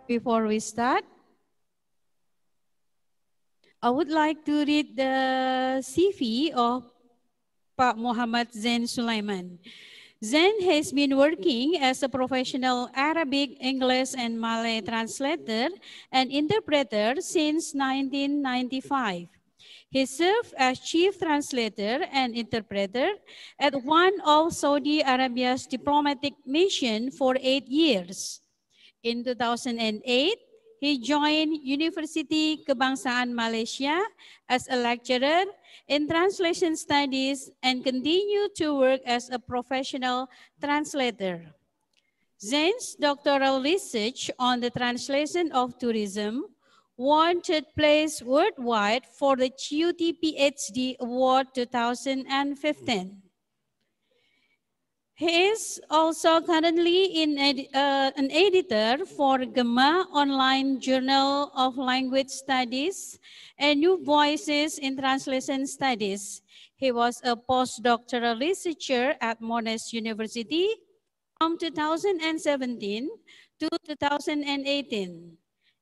Before we start, I would like to read the CV of Pak Mohamed Zain Sulaiman. Zain has been working as a professional Arabic, English, and Malay translator and interpreter since 1995. He served as chief translator and interpreter at one of Saudi Arabia's diplomatic mission for 8 years. In 2008, he joined University Kebangsaan Malaysia as a lecturer in translation studies and continued to work as a professional translator. Zain's doctoral research on the translation of tourism won third place worldwide for the Ph.D. Award 2015. He is also currently an editor for Gemma Online Journal of Language Studies and New Voices in Translation Studies. He was a postdoctoral researcher at Monash University from 2017 to 2018.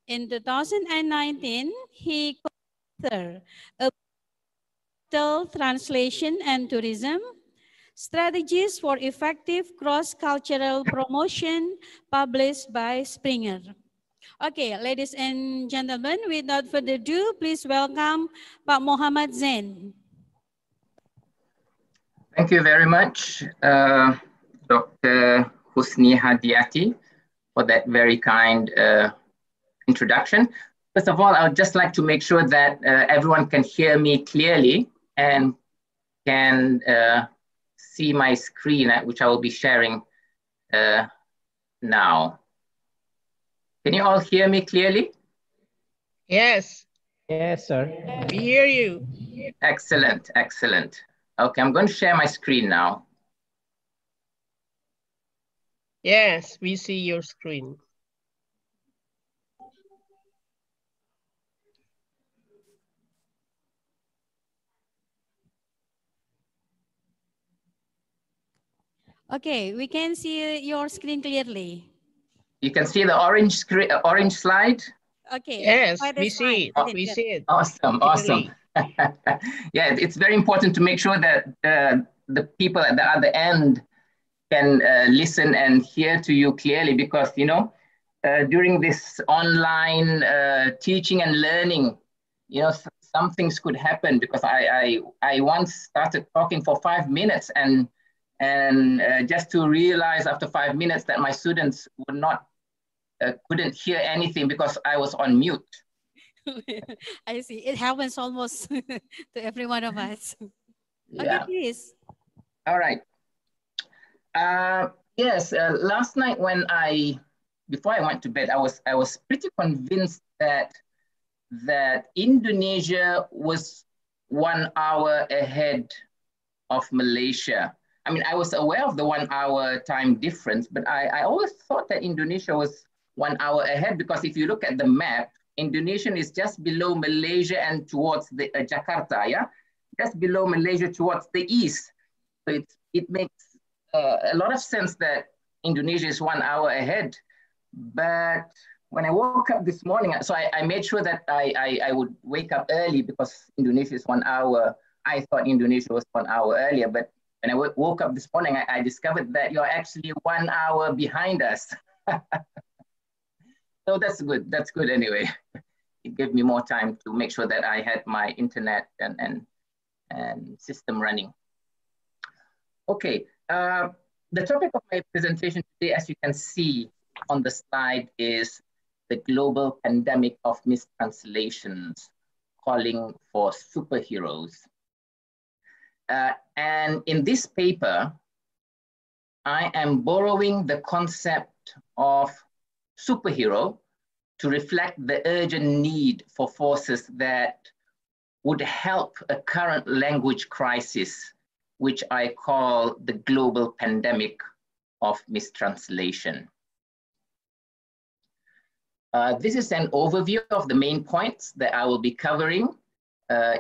In 2019, he co-authored a book, Translation and Tourism, Strategies for Effective Cross-Cultural Promotion, published by Springer. Okay, ladies and gentlemen, without further ado, please welcome Pak Mohamed Zain. Thank you very much, Dr. Husni Hadiati, for that very kind introduction. First of all, I would just like to make sure that everyone can hear me clearly and can see my screen, which I will be sharing now. Can you all hear me clearly? Yes. Yes, sir. We hear you. Excellent, excellent. Okay, I'm going to share my screen now. Yes, we see your screen. Okay, we can see your screen clearly. You can see the orange screen, orange slide? Okay. Yes, we see it. We see it. Awesome, awesome. Yeah, it's very important to make sure that the people at the other end can listen and hear to you clearly, because, you know, during this online teaching and learning, you know, some things could happen, because I once started talking for 5 minutes and just to realize after 5 minutes that my students would not couldn't hear anything because I was on mute. I see. It happens almost to every one of us. Yeah. Okay, please. All right. Yes, last night when before I went to bed, I was pretty convinced that Indonesia was 1 hour ahead of Malaysia. I mean, I was aware of the 1 hour time difference, but I always thought that Indonesia was 1 hour ahead, because if you look at the map, Indonesia is just below Malaysia and towards the Jakarta, yeah? Just below Malaysia towards the east. So it makes a lot of sense that Indonesia is 1 hour ahead. But when I woke up this morning, so I made sure that I would wake up early, because Indonesia is 1 hour. I thought Indonesia was 1 hour earlier, but when I woke up this morning, I discovered that you're actually 1 hour behind us. So that's good. That's good anyway. It gave me more time to make sure that I had my internet and system running. Okay. The topic of my presentation today, as you can see on the slide, is the global pandemic of mistranslations, calling for superheroes. And in this paper, I am borrowing the concept of superhero to reflect the urgent need for forces that would help a current language crisis, which I call the global pandemic of mistranslation. This is an overview of the main points that I will be covering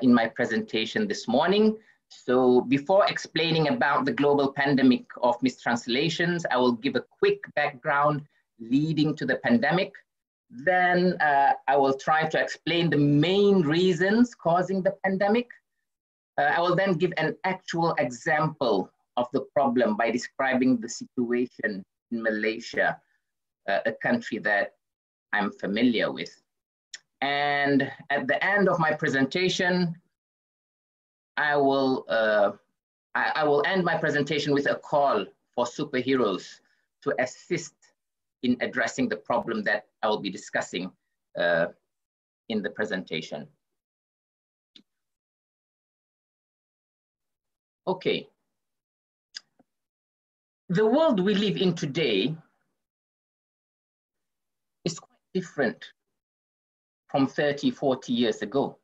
in my presentation this morning. So before explaining about the global pandemic of mistranslations, I will give a quick background leading to the pandemic, Then I will try to explain the main reasons causing the pandemic. I will then give an actual example of the problem by describing the situation in Malaysia, a country that I'm familiar with. And at the end of my presentation, I will end my presentation with a call for superheroes to assist in addressing the problem that I will be discussing in the presentation. Okay. The world we live in today is quite different from 30, 40 years ago.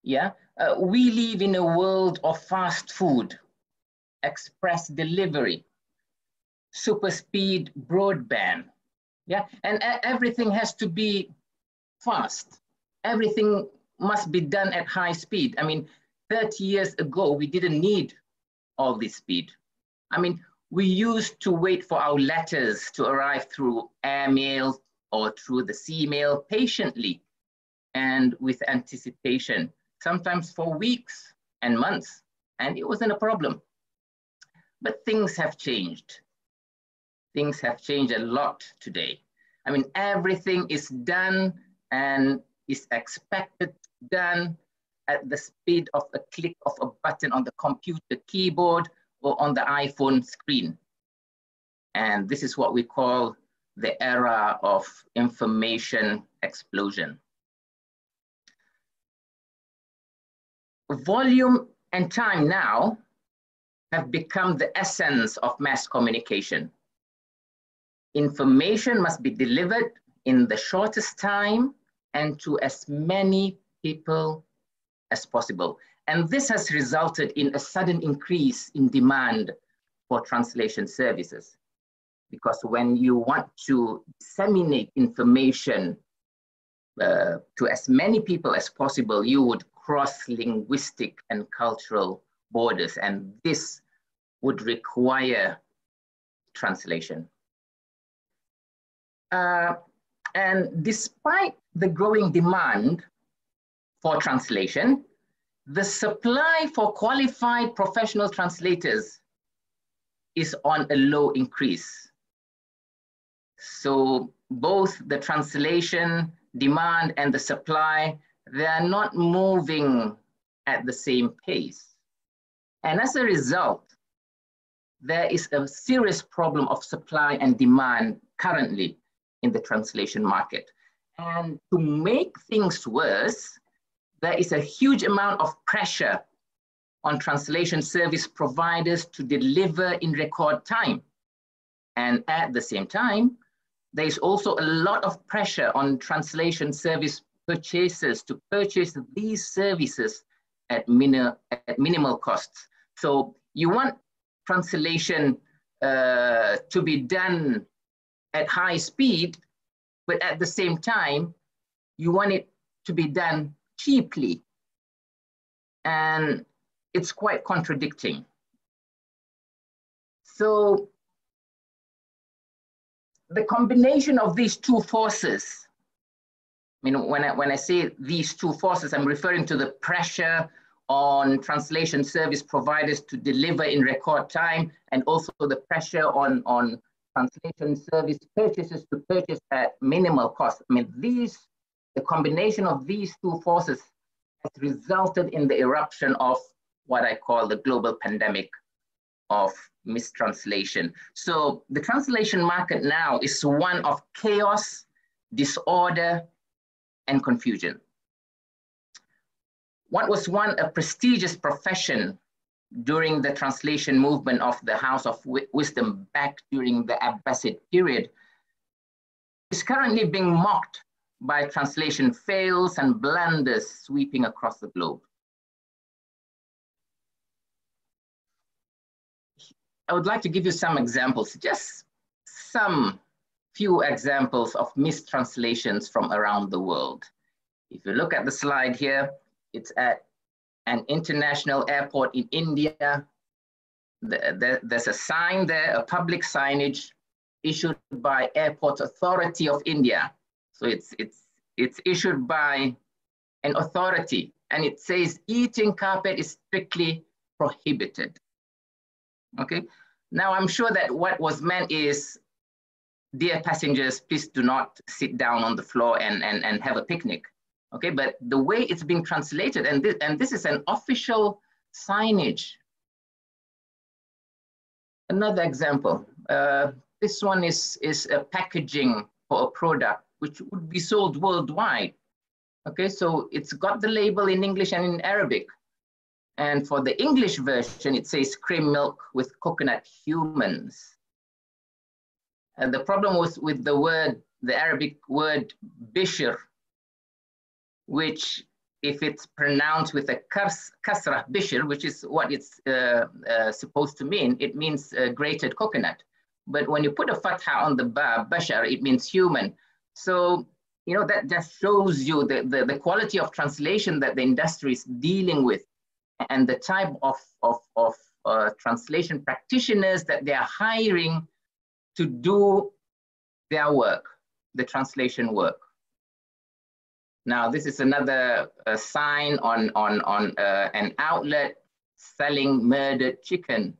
Yeah, we live in a world of fast food, express delivery, super speed broadband. Yeah, and everything has to be fast. Everything must be done at high speed. I mean, 30 years ago, we didn't need all this speed. I mean, we used to wait for our letters to arrive through airmail or through the sea mail patiently and with anticipation, sometimes for weeks and months, and it wasn't a problem. But things have changed. Things have changed a lot today. I mean, everything is done and is expected done at the speed of a click of a button on the computer keyboard or on the iPhone screen. And this is what we call the era of information explosion. Volume and time now have become the essence of mass communication. Information must be delivered in the shortest time and to as many people as possible. And this has resulted in a sudden increase in demand for translation services. Because when you want to disseminate information to as many people as possible, you would cross linguistic and cultural borders, and this would require translation. And despite the growing demand for translation, the supply for qualified professional translators is on a low increase. So both the translation demand and the supply, they are not moving at the same pace. And as a result, there is a serious problem of supply and demand currently in the translation market. And to make things worse, there is a huge amount of pressure on translation service providers to deliver in record time. And at the same time, there is also a lot of pressure on translation service purchasers to purchase these services at minimal costs. So you want translation to be done at high speed, but at the same time, you want it to be done cheaply. And it's quite contradicting. So the combination of these two forces, I mean, when I say these two forces, I'm referring to the pressure on translation service providers to deliver in record time, and also the pressure on translation service purchasers to purchase at minimal cost. I mean, the combination of these two forces has resulted in the eruption of what I call the global pandemic of mistranslation. So the translation market now is one of chaos, disorder, and confusion. What was once a prestigious profession during the translation movement of the House of Wisdom back during the Abbasid period is currently being mocked by translation fails and blunders sweeping across the globe. I would like to give you some examples, just some few examples of mistranslations from around the world. If you look at the slide here, it's at an international airport in India. There's a sign there, a public signage issued by Airport Authority of India. So it's issued by an authority, and it says eating carpet is strictly prohibited. Okay, now I'm sure that what was meant is, dear passengers, please do not sit down on the floor and have a picnic. Okay, but the way it's being translated, and this is an official signage. Another example, this one is a packaging for a product which would be sold worldwide. Okay, so it's got the label in English and in Arabic. And for the English version, it says cream milk with coconut humans. And the problem was with the Arabic word bishr, which if it's pronounced with a kasrah, bishr, which is what it's supposed to mean, it means grated coconut. But when you put a fatha on the ba, bashar, it means human. So, you know, that just shows you the quality of translation that the industry is dealing with, and the type of translation practitioners that they are hiring to do their work, the translation work. Now, this is another sign on an outlet selling murdered chicken.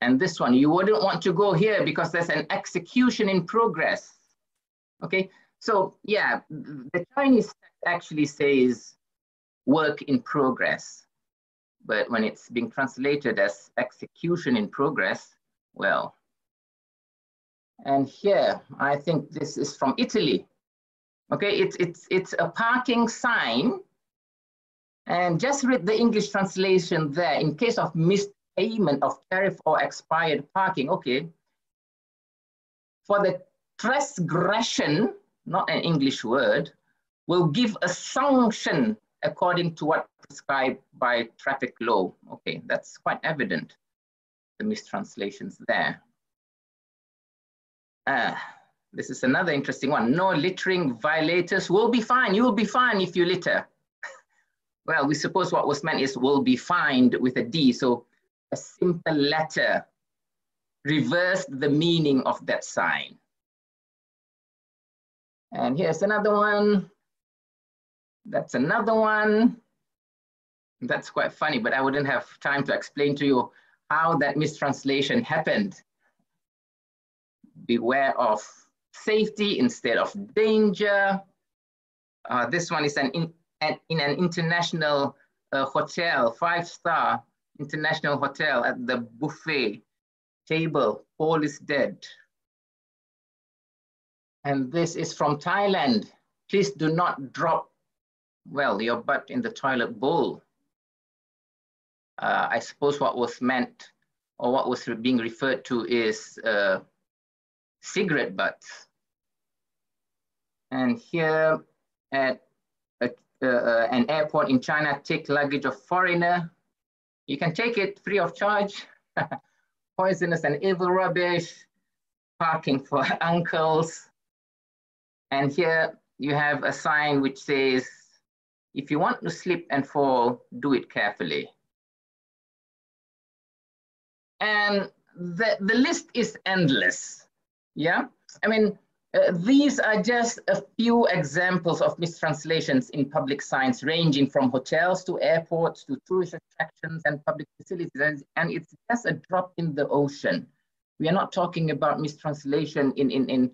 And this one, you wouldn't want to go here because there's an execution in progress. Okay, so yeah, the Chinese text actually says work in progress. But when it's being translated as execution in progress, well, and here, I think this is from Italy. Okay, it's a parking sign, and just read the English translation there. In case of missed payment of tariff or expired parking, okay, for the transgression, not an English word, will give a sanction according to what prescribed by traffic law. Okay, that's quite evident, the mistranslations there. This is another interesting one. No littering violators will be fined. You will be fined if you litter. Well, we suppose what was meant is will be fined with a D. So a simple letter reversed the meaning of that sign. And here's another one. That's another one. That's quite funny, but I wouldn't have time to explain to you how that mistranslation happened. Beware of safety instead of danger. This one is in an international hotel, 5-star international hotel. At the buffet table, Paul is dead. And this is from Thailand. Please do not drop, well, your butt in the toilet bowl. I suppose what was meant, or what was being referred to, is cigarette butts. And here at an airport in China, take luggage of foreigner. You can take it free of charge. Poisonous and evil rubbish, parking for uncles. And here you have a sign which says, if you want to slip and fall, do it carefully. And the list is endless. Yeah, I mean, these are just a few examples of mistranslations in public signs, ranging from hotels to airports to tourist attractions and public facilities. And it's just a drop in the ocean. We are not talking about mistranslation in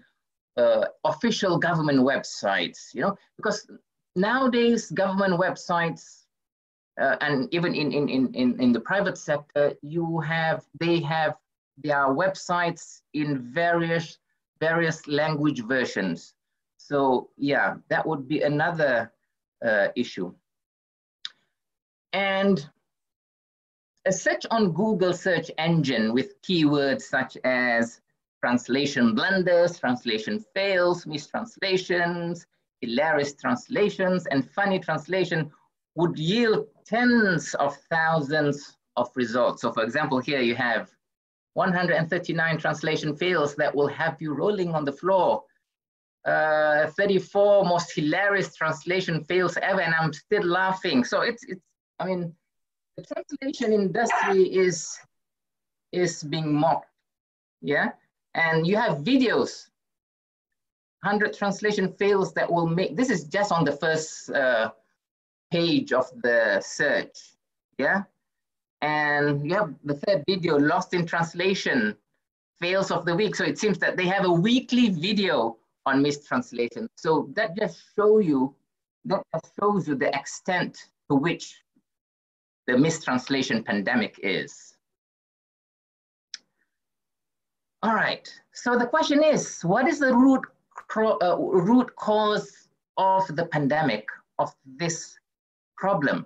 official government websites, you know, because nowadays government websites and even in the private sector, they have their websites in various language versions. So yeah, that would be another issue. And a search on Google search engine with keywords such as translation blunders, translation fails, mistranslations, hilarious translations, and funny translation would yield tens of thousands of results. So for example, here you have 139 translation fails that will have you rolling on the floor. 34 most hilarious translation fails ever, and I'm still laughing. So I mean, the translation industry is being mocked, yeah? And you have videos 100 translation fails that will make, this is just on the first page of the search, yeah? And you have the third video, lost in translation, fails of the week. So it seems that they have a weekly video on mistranslation. So that just shows you the extent to which the mistranslation pandemic is. All right, so the question is, what is the root cause of the pandemic, of this problem?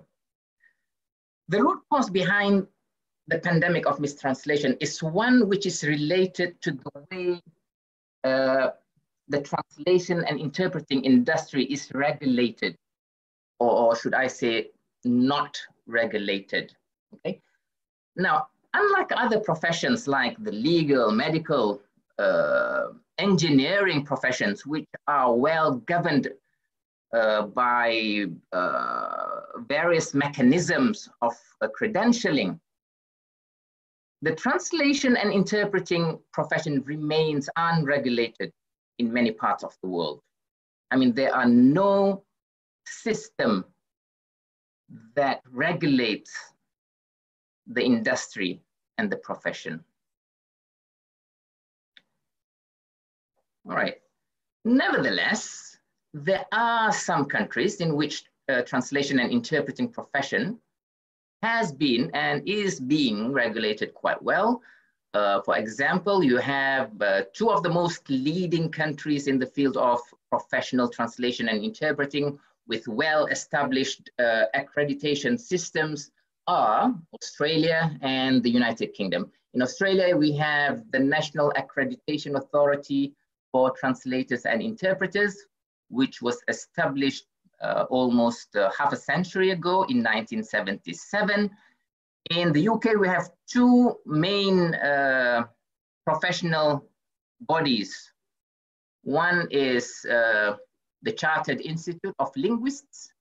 The root cause behind the pandemic of mistranslation is one which is related to the way the translation and interpreting industry is regulated, or should I say not regulated, okay? Now, unlike other professions like the legal, medical, engineering professions, which are well governed by various mechanisms of credentialing, the translation and interpreting profession remains unregulated in many parts of the world. I mean, there are no system that regulates the industry and the profession. All right. Nevertheless, there are some countries in which translation and interpreting profession has been and is being regulated quite well. For example, you have two of the most leading countries in the field of professional translation and interpreting with well-established accreditation systems are Australia and the United Kingdom. In Australia, we have the National Accreditation Authority for Translators and Interpreters, which was established almost half a century ago in 1977. In the UK, we have two main professional bodies. One is the Chartered Institute of Linguists,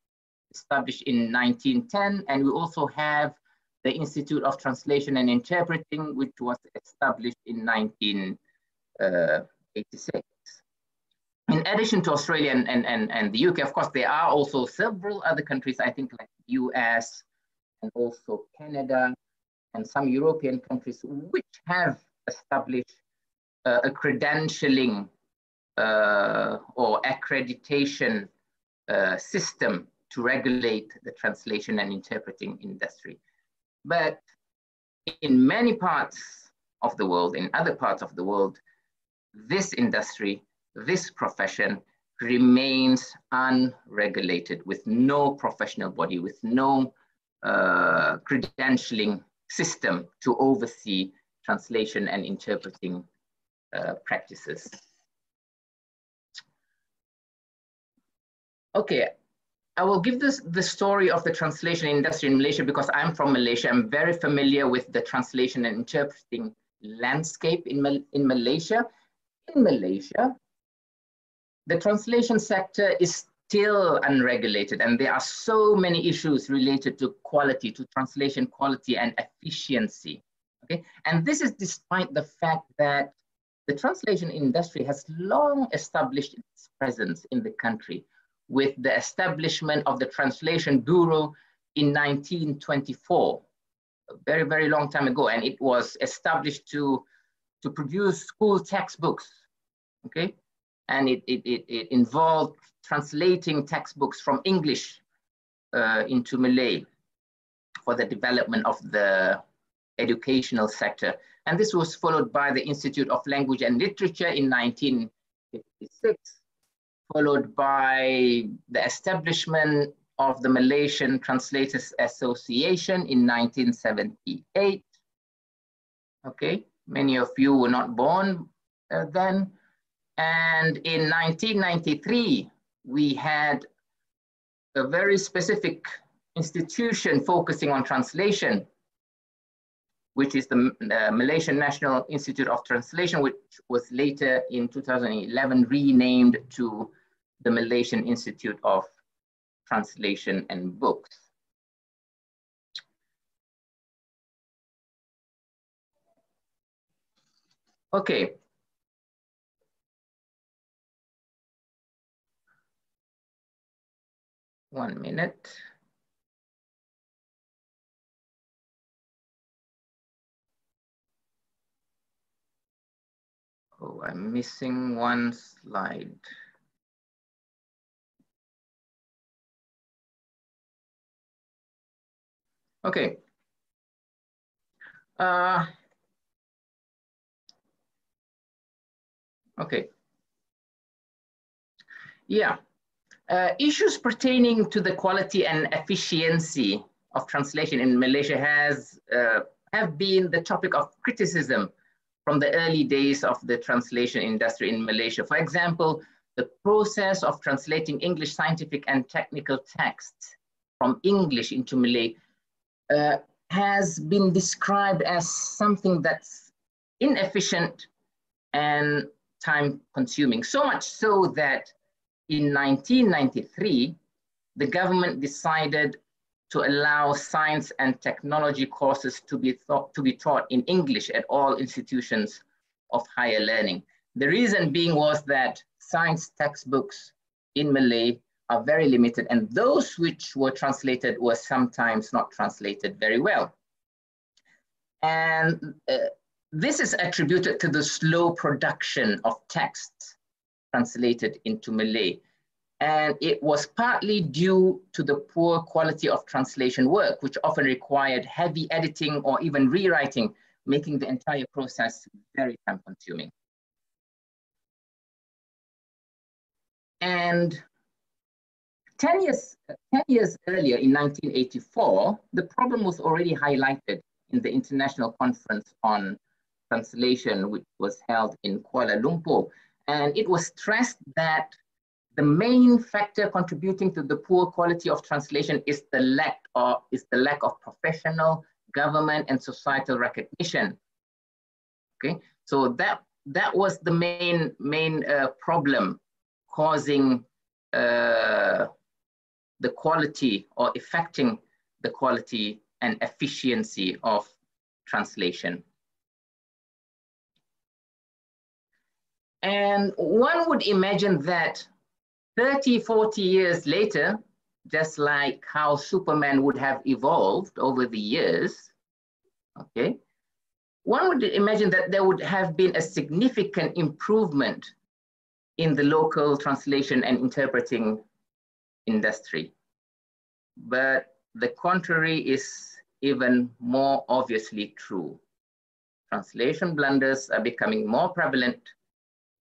established in 1910, and we also have the Institute of Translation and Interpreting, which was established in 1986. In addition to Australia and the UK, of course, there are also several other countries, I think like US and also Canada and some European countries, which have established a credentialing or accreditation system to regulate the translation and interpreting industry. But in many parts of the world, in other parts of the world, this industry, this profession remains unregulated with no professional body, with no credentialing system to oversee translation and interpreting practices. Okay, I will give the story of the translation industry in Malaysia because I'm from Malaysia. I'm very familiar with the translation and interpreting landscape in Malaysia. In Malaysia, the translation sector is still unregulated, and there are so many issues related to quality, to translation quality and efficiency. Okay, and this is despite the fact that the translation industry has long established its presence in the country, with the establishment of the Translation Bureau in 1924, a very, very long time ago. And it was established to produce school textbooks, okay? And it involved translating textbooks from English into Malay for the development of the educational sector. And this was followed by the Institute of Language and Literature in 1956, followed by the establishment of the Malaysian Translators Association in 1978. Okay, many of you were not born then. And in 1993, we had a very specific institution focusing on translation, which is the Malaysian National Institute of Translation, which was later in 2011 renamed to the Malaysian Institute of Translation and Books. Okay. 1 minute. Oh, I'm missing one slide. Okay. Okay. Yeah. Issues pertaining to the quality and efficiency of translation in Malaysia have been the topic of criticism from the early days of the translation industry in Malaysia. For example, the process of translating English scientific and technical texts from English into Malay has been described as something that's inefficient and time consuming, so much so that in 1993, the government decided to allow science and technology courses to be taught in English at all institutions of higher learning. The reason being was that science textbooks in Malay are very limited, and those which were translated were sometimes not translated very well. And this is attributed to the slow production of texts translated into Malay. And it was partly due to the poor quality of translation work, which often required heavy editing or even rewriting, making the entire process very time consuming. And 10 years earlier, in 1984, the problem was already highlighted in the International Conference on Translation, which was held in Kuala Lumpur. And it was stressed that the main factor contributing to the poor quality of translation is the lack of professional, government, and societal recognition. Okay, so that was the main problem causing the quality or affecting the quality and efficiency of translation. And one would imagine that 30, 40 years later, just like how Superman would have evolved over the years, okay, one would imagine that there would have been a significant improvement in the local translation and interpreting industry. But the contrary is even more obviously true. Translation blunders are becoming more prevalent,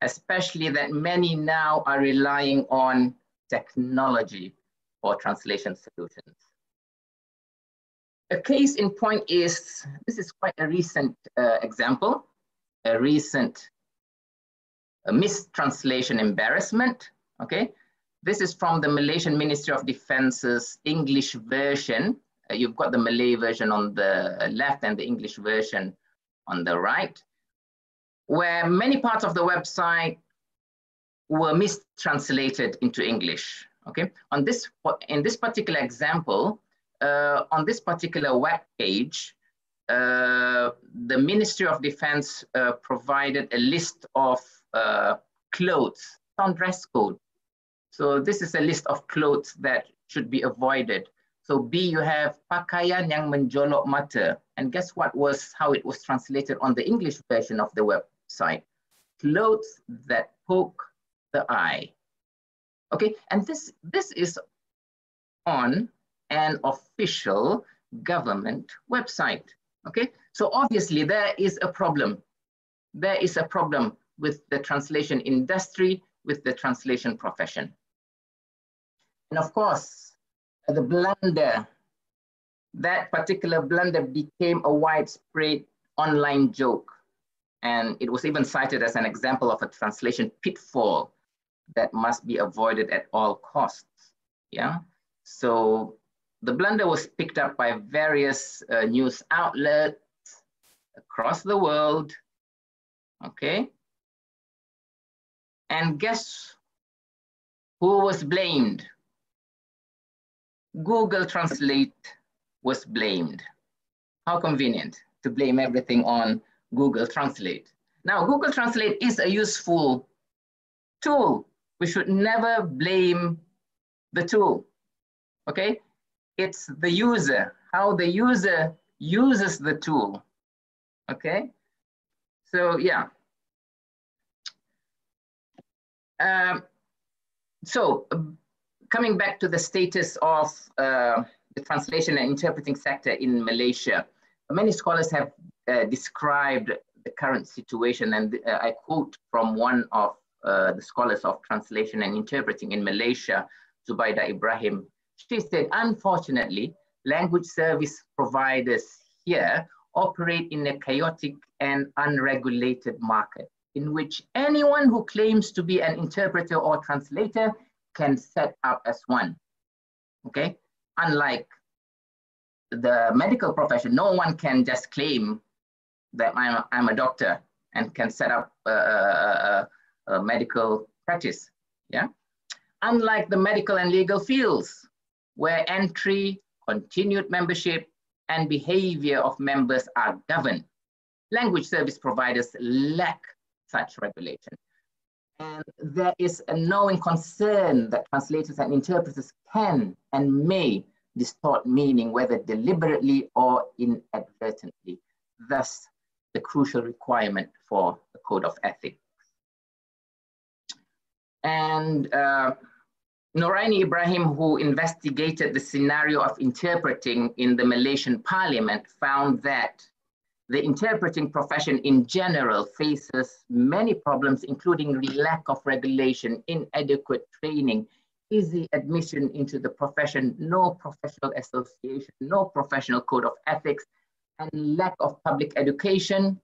especially that many now are relying on technology for translation solutions. A case in point is, this is quite a recent example, a recent mistranslation embarrassment, okay? This is from the Malaysian Ministry of Defence's English version. You've got the Malay version on the left and the English version on the right, where many parts of the website were mistranslated into English, okay? In this particular example, on this particular web page, the Ministry of Defense provided a list of clothes, on dress code. So this is a list of clothes that should be avoided. So B, you have pakaian yang menjolok mata. And guess what was how it was translated on the English version of the website? Clothes that poke the eye. Okay, and this is on an official government website. Okay, so obviously there is a problem. There is a problem with the translation industry, with the translation profession. And of course, the blunder, that particular blunder became a widespread online joke. And it was even cited as an example of a translation pitfall that must be avoided at all costs, yeah? So the blunder was picked up by various news outlets across the world, okay? And guess who was blamed? Google Translate was blamed. How convenient to blame everything on Google Translate. Now, Google Translate is a useful tool. We should never blame the tool. Okay, it's the user, how the user uses the tool. Okay, so yeah. Coming back to the status of the translation and interpreting sector in Malaysia, many scholars have described the current situation, and I quote from one of the scholars of translation and interpreting in Malaysia, Zubaida Ibrahim. She said, unfortunately, language service providers here operate in a chaotic and unregulated market in which anyone who claims to be an interpreter or translator can set up as one, okay? Unlike the medical profession, no one can just claim that I'm a doctor and can set up a medical practice, yeah? Unlike the medical and legal fields, where entry, continued membership, and behavior of members are governed, language service providers lack such regulation. And there is a knowing concern that translators and interpreters can and may distort meaning, whether deliberately or inadvertently. Thus, the crucial requirement for the code of ethics. And Noraini Ibrahim, who investigated the scenario of interpreting in the Malaysian parliament, found that the interpreting profession in general faces many problems, including lack of regulation, inadequate training, easy admission into the profession, no professional association, no professional code of ethics, and lack of public education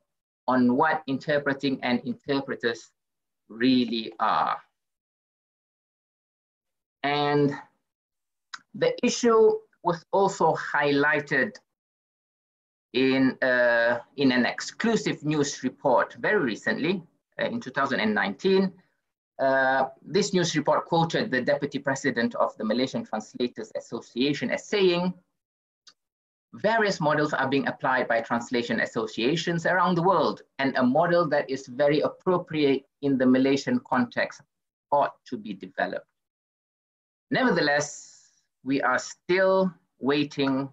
on what interpreting and interpreters really are. And the issue was also highlighted in an exclusive news report very recently, in 2019. This news report quoted the Deputy President of the Malaysian Translators Association as saying, various models are being applied by translation associations around the world, and a model that is very appropriate in the Malaysian context ought to be developed. Nevertheless, we are still waiting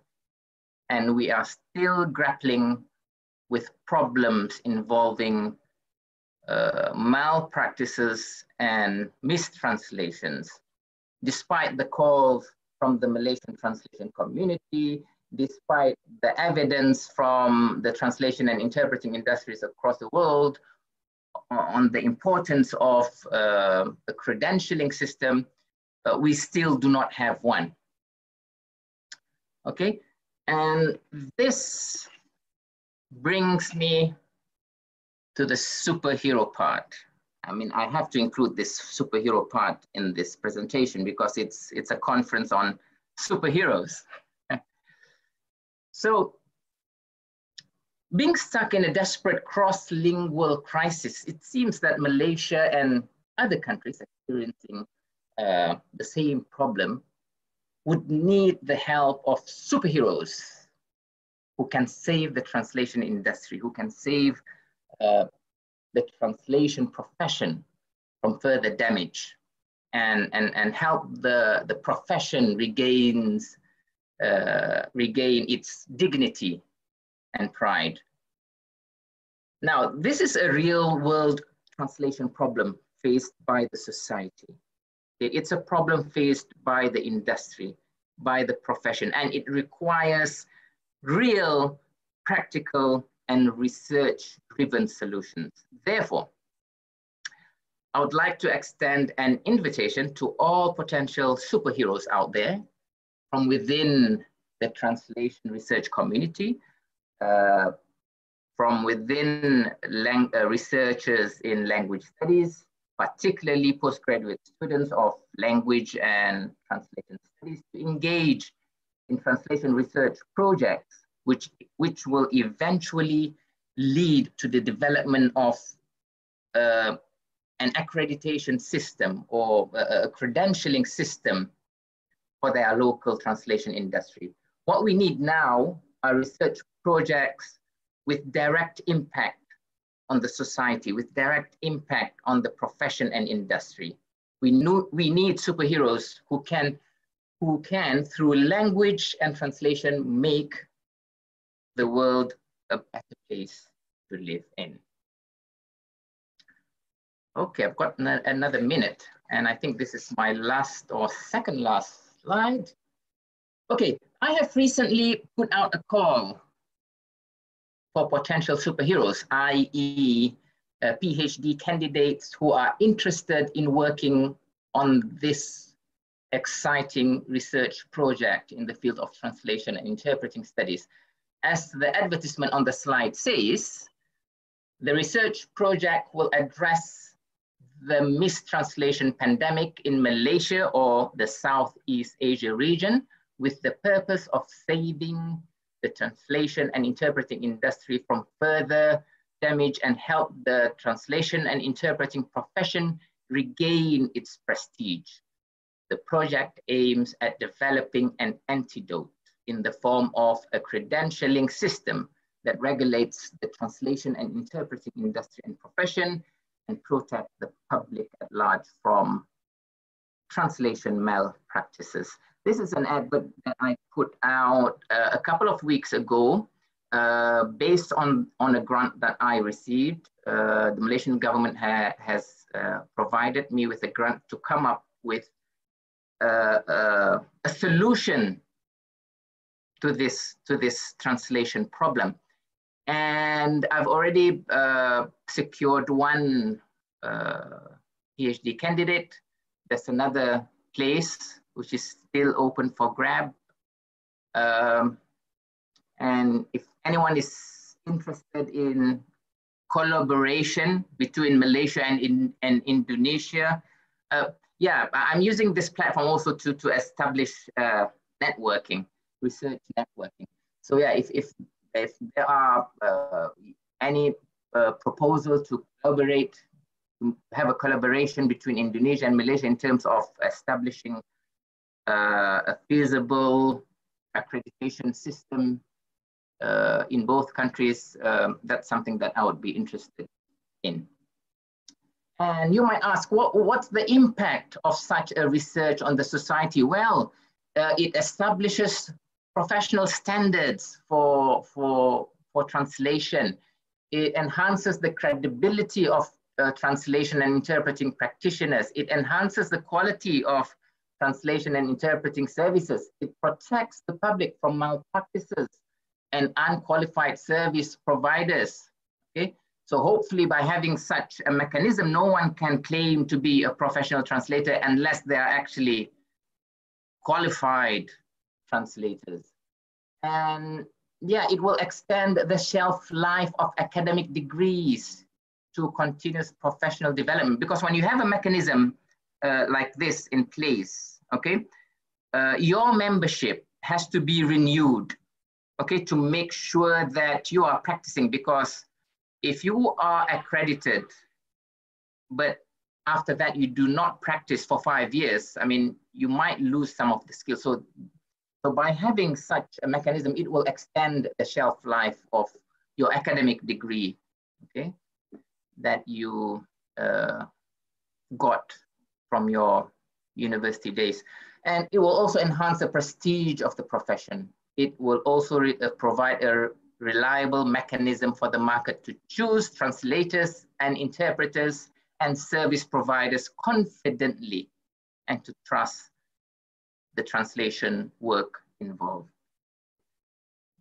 and we are still grappling with problems involving malpractices and mistranslations. Despite the calls from the Malaysian translation community, despite the evidence from the translation and interpreting industries across the world on the importance of a credentialing system, we still do not have one. Okay, and this brings me to the superhero part. I mean, I have to include this superhero part in this presentation because it's a conference on superheroes. So, being stuck in a desperate cross-lingual crisis, it seems that Malaysia and other countries experiencing the same problem would need the help of superheroes who can save the translation industry, who can save the translation profession from further damage and help the profession regain its dignity and pride. Now, this is a real world translation problem faced by the society. It's a problem faced by the industry, by the profession, and it requires real, practical, and research-driven solutions. Therefore, I would like to extend an invitation to all potential superheroes out there from within the translation research community, from within researchers in language studies, particularly postgraduate students of language and translation studies, to engage in translation research projects, which will eventually lead to the development of an accreditation system or a credentialing system for their local translation industry. What we need now are research projects with direct impact on the society, with direct impact on the profession and industry. We need superheroes who who can, through language and translation, make the world a better place to live in. Okay, I've got another minute, and I think this is my last or second last slide. Okay, I have recently put out a call for potential superheroes, i.e. PhD candidates who are interested in working on this exciting research project in the field of translation and interpreting studies. As the advertisement on the slide says, the research project will address the mistranslation pandemic in Malaysia or the Southeast Asia region with the purpose of saving the translation and interpreting industry from further damage and help the translation and interpreting profession regain its prestige. The project aims at developing an antidote in the form of a credentialing system that regulates the translation and interpreting industry and profession and protect the public at large from translation malpractices. This is an advert that I put out a couple of weeks ago based on a grant that I received. The Malaysian government has provided me with a grant to come up with a solution to this translation problem. And I've already secured one PhD candidate. There's another place which is still open for grab. And if anyone is interested in collaboration between Malaysia and Indonesia, yeah, I'm using this platform also to establish networking, research networking. So yeah, if there are any proposal to collaborate, to have a collaboration between Indonesia and Malaysia in terms of establishing a feasible accreditation system in both countries, that's something that I would be interested in. And you might ask, what's the impact of such a research on the society? Well, it establishes professional standards for translation. It enhances the credibility of translation and interpreting practitioners. It enhances the quality of translation and interpreting services. It protects the public from malpractices and unqualified service providers. Okay, so hopefully by having such a mechanism, no one can claim to be a professional translator unless they are actually qualified translators. And yeah, it will extend the shelf life of academic degrees to continuous professional development. Because when you have a mechanism like this in place, okay, your membership has to be renewed, okay, to make sure that you are practicing. Because if you are accredited, but after that you do not practice for 5 years, I mean, you might lose some of the skills. So by having such a mechanism, it will extend the shelf life of your academic degree, okay, that you got from your university days. And it will also enhance the prestige of the profession. It will also provide a reliable mechanism for the market to choose translators and interpreters and service providers confidently and to trust the translation work involved.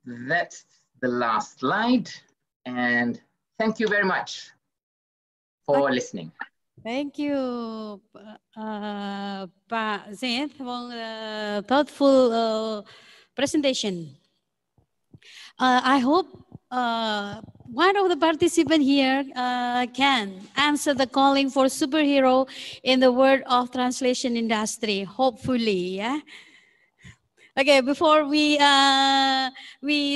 That's the last slide. And thank you very much for listening. Thank you, Pak Zain, for the thoughtful presentation. I hope one of the participants here can answer the calling for superhero in the world of translation industry, hopefully, yeah. Okay, before we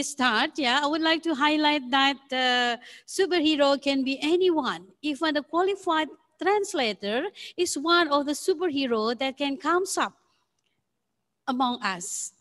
start, yeah, I would like to highlight that superhero can be anyone. Even a qualified translator is one of the superhero that can come up among us.